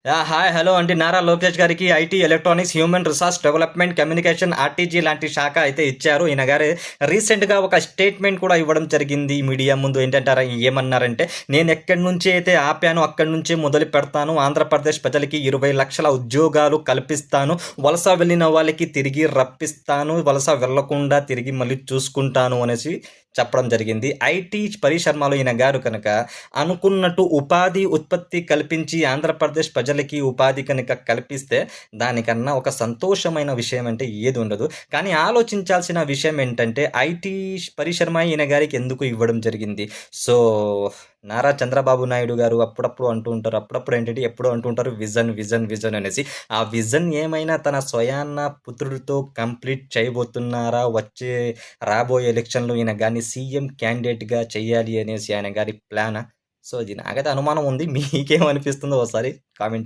Hi hello అండి. నారా లోకేష్ గారికి IT, electronics, human resource development, communication, RTG లాంటి శాఖ అయితే ఇచ్చారు. ఈయన గారు రీసెంట్‌గా ఒక స్టేట్మెంట్ కూడా ఇవ్వడం జరిగింది మీడియా ముందు. ఏంటంటారా, ఏమన్నారంటే, నేను ఎక్కడి నుంచి అయితే ఆపానో అక్కడి నుంచే మొదలు పెడతాను. ఆంధ్రప్రదేశ్ ప్రజలకి 20,00,000 ఉద్యోగాలు కల్పిస్తాను. వలస వెళ్ళిన వాళ్ళకి తిరిగి రప్పిస్తాను. వలస వెళ్ళకుండా తిరిగి మళ్ళీ చూసుకుంటాను అనేసి చెప్పడం జరిగింది. ఐటీ పరిశ్రమలో ఈయన గారు కనుక అనుకున్నట్టు ఉపాధి ఉత్పత్తి కల్పించి ఆంధ్రప్రదేశ్ ప్రజలకి ఉపాధి కనుక కల్పిస్తే దానికన్నా ఒక సంతోషమైన విషయం అంటే ఏది ఉండదు. కానీ ఆలోచించాల్సిన విషయం ఏంటంటే ఐటీ పరిశ్రమ ఈయన గారికి ఎందుకు ఇవ్వడం జరిగింది? సో, నారా చంద్రబాబు నాయుడు గారు అప్పుడప్పుడు అంటూ ఉంటారు. అప్పుడప్పుడు ఏంటంటే ఎప్పుడో అంటూ ఉంటారు విజన్, విజన్, విజన్ అనేసి. ఆ విజన్ ఏమైనా తన స్వయాన పుత్రుడితో కంప్లీట్ చేయబోతున్నారా? రాబోయే ఎలక్షన్‌లో ఈయన గారిని సీఎం క్యాండిడేట్‌గా చేయాలి అనేసి ఆయన గారి ప్లానా? సో, ఇది నాకైతే అనుమానం ఉంది. మీకేమనిపిస్తుందో ఒకసారి కామెంట్ చేయండి.